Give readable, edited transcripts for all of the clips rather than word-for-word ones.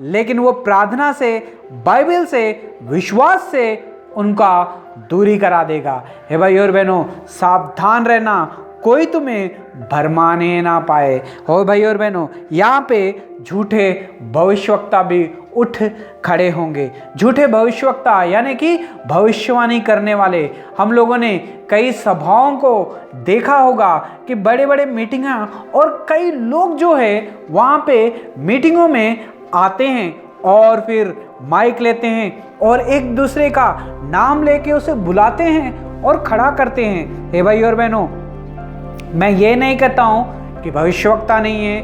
लेकिन वो प्रार्थना से, बाइबल से, विश्वास से उनका दूरी करा देगा। हे भाई और बहनों, सावधान रहना, कोई तुम्हें भरमाने ना पाए। हो भाई और बहनों, यहाँ पे झूठे भविष्यवक्ता भी उठ खड़े होंगे। झूठे भविष्यवक्ता यानी कि भविष्यवाणी करने वाले। हम लोगों ने कई सभाओं को देखा होगा कि बड़े बड़े मीटिंगें, और कई लोग जो है वहाँ पे मीटिंगों में आते हैं और फिर माइक लेते हैं और एक दूसरे का नाम लेके उसे बुलाते हैं और खड़ा करते हैं। हे भाई और बहनों, मैं ये नहीं कहता हूँ कि भविष्यवक्ता नहीं है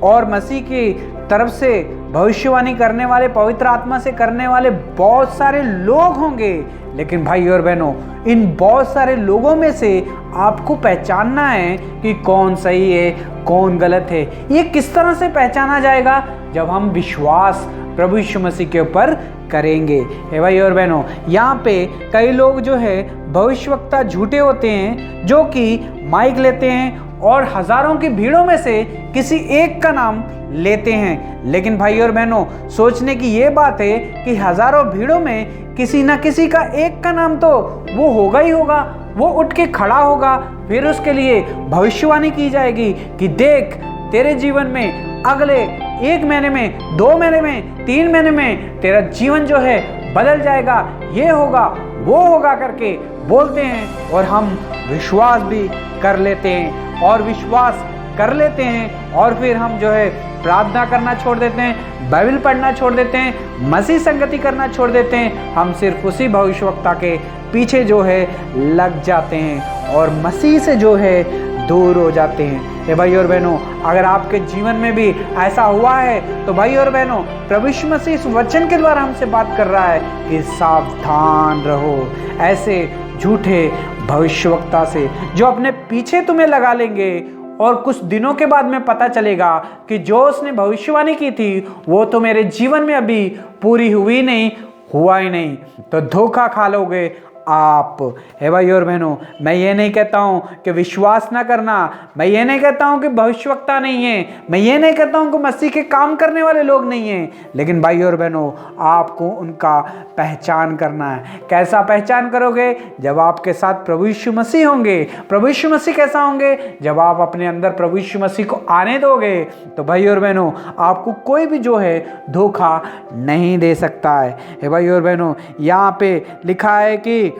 और मसीह की तरफ से भविष्यवाणी करने वाले, पवित्र आत्मा से करने वाले बहुत सारे लोग होंगे, लेकिन भाई और बहनों, इन बहुत सारे लोगों में से आपको पहचानना है कि कौन सही है, कौन गलत है। ये किस तरह से पहचाना जाएगा? जब हम विश्वास प्रभु यीशु मसीह के ऊपर करेंगे। हे भाई और बहनों, यहाँ पे कई लोग जो है भविष्यवक्ता झूठे होते हैं, जो कि माइक लेते हैं और हजारों की भीड़ों में से किसी एक का नाम लेते हैं। लेकिन भाई और बहनों, सोचने की ये बात है कि हजारों भीड़ों में किसी न किसी का एक का नाम तो वो होगा ही होगा, वो उठ के खड़ा होगा, फिर उसके लिए भविष्यवाणी की जाएगी कि देख, तेरे जीवन में अगले 1 महीने में, 2 महीने में, 3 महीने में तेरा जीवन जो है बदल जाएगा, ये होगा, वो होगा करके बोलते हैं। और हम विश्वास भी कर लेते हैं और विश्वास कर लेते हैं और फिर हम जो है प्रार्थना करना छोड़ देते हैं, बाइबल पढ़ना छोड़ देते हैं, मसीह संगति करना छोड़ देते हैं। हम सिर्फ उसी भविष्यवक्ता के पीछे जो है लग जाते हैं और मसीह से जो है दूर हो जाते हैं। हे भाई और बहनों, अगर आपके जीवन में भी ऐसा हुआ है तो भाई और बहनों, प्रभु यीशु मसीह इस वचन के द्वारा हमसे बात कर रहा है कि सावधान रहो ऐसे झूठे भविष्यवक्ता से, जो अपने पीछे तुम्हें लगा लेंगे और कुछ दिनों के बाद में पता चलेगा कि जो उसने भविष्यवाणी की थी वो तो मेरे जीवन में अभी पूरी हुई नहीं, हुआ ही नहीं, तो धोखा खा लोगे आप। हे भाई और बहनों, मैं ये नहीं कहता हूँ कि विश्वास ना करना, मैं ये नहीं कहता हूँ कि भविष्यवक्ता नहीं है, मैं ये नहीं कहता हूँ कि मसीह के काम करने वाले लोग नहीं हैं, लेकिन भाई और बहनों, आपको उनका पहचान करना है। कैसा पहचान करोगे? जब आपके साथ प्रभु यीशु मसीह होंगे। प्रभु यीशु मसीह कैसा होंगे? जब आप अपने अंदर प्रभु यीशु मसीह को आने दोगे, तो भाई और बहनों, आपको कोई भी जो है धोखा नहीं दे सकता है। हे भाई और बहनों, यहाँ पे लिखा है कि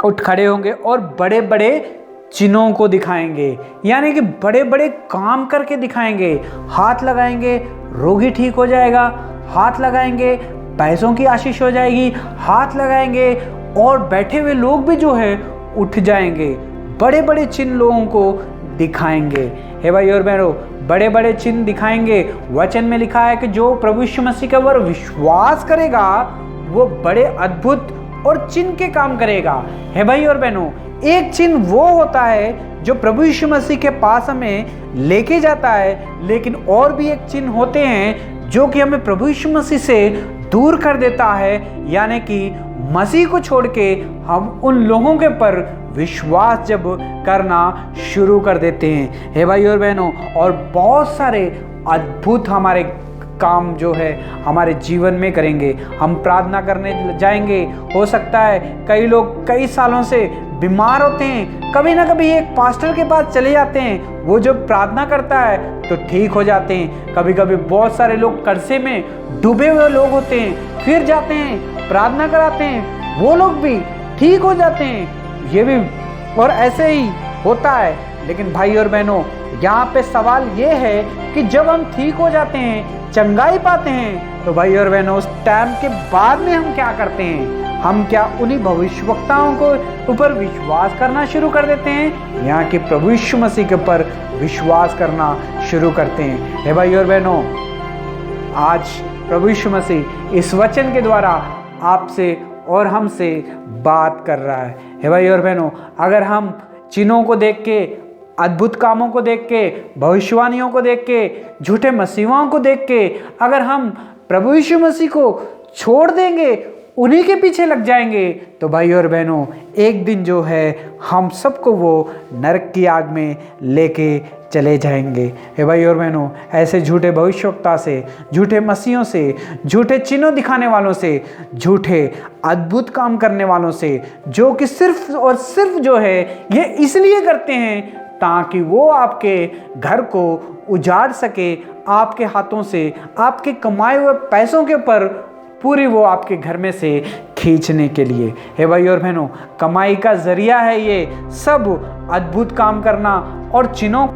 उठ खड़े होंगे और बड़े बड़े चिन्हों को दिखाएंगे, यानी कि बड़े बड़े काम करके दिखाएंगे। हाथ लगाएंगे, रोगी ठीक हो जाएगा, हाथ लगाएंगे, पैसों की आशीष हो जाएगी, हाथ लगाएंगे और बैठे हुए लोग भी जो है उठ जाएंगे। बड़े बड़े चिन्ह लोगों को दिखाएंगे। हे भाई और बहनों, बड़े बड़े चिन्ह दिखाएंगे। वचन में लिखा है कि जो प्रभु यीशु मसीह के ऊपर विश्वास करेगा वो बड़े अद्भुत और चिन्ह के काम करेगा। है भाई और बहनों, एक चिन्ह वो होता है जो प्रभु यीशु मसीह के पास हमें लेके जाता है, लेकिन और भी एक चिन्ह होते हैं जो कि हमें प्रभु यीशु मसीह से दूर कर देता है, यानी कि मसीह को छोड़ के हम उन लोगों के पर विश्वास जब करना शुरू कर देते हैं। हे भाई और बहनों, और बहुत सारे अद्भुत हमारे काम जो है हमारे जीवन में करेंगे। हम प्रार्थना करने जाएंगे, हो सकता है कई लोग कई सालों से बीमार होते हैं, कभी ना कभी एक पास्टर के पास चले जाते हैं, वो जो प्रार्थना करता है तो ठीक हो जाते हैं। कभी कभी बहुत सारे लोग कर्जे में डूबे हुए लोग होते हैं, फिर जाते हैं प्रार्थना कराते हैं, वो लोग भी ठीक हो जाते हैं। ये भी और ऐसे ही होता है। लेकिन भाई और बहनों, यहाँ पे सवाल ये है कि जब हम ठीक हो जाते हैं, चंगाई पाते हैं, तो भाई और बहनों, उस टाइम के बाद में हम क्या करते हैं? हम क्या उन्हीं भविष्यवक्ताओं को ऊपर विश्वास करना शुरू कर देते हैं, यहाँ के प्रभु यीशु मसीह के ऊपर विश्वास करना शुरू करते हैं? हे भाई और बहनों, आज प्रभु यीशु मसीह इस वचन के द्वारा आपसे और हमसे बात कर रहा है। हे भाई और बहनों, अगर हम चिन्हों को देख के, अद्भुत कामों को देख के, भविष्यवाणियों को देख के, झूठे मसीहों को देख के अगर हम प्रभु यीशु मसीह को छोड़ देंगे उन्हीं के पीछे लग जाएंगे तो भाई और बहनों एक दिन जो है हम सबको वो नरक की आग में लेके चले जाएंगे। हे भाई और बहनों, ऐसे झूठे भविष्यवक्ता से, झूठे मसीहों से, झूठे चिन्हों दिखाने वालों से, झूठे अद्भुत काम करने वालों से, जो कि सिर्फ और सिर्फ जो है ये इसलिए करते हैं ताकि वो आपके घर को उजाड़ सके, आपके हाथों से आपके कमाए हुए पैसों के ऊपर पूरी वो आपके घर में से खींचने के लिए। हे भाई और बहनों, कमाई का जरिया है ये सब अद्भुत काम करना और चिन्हों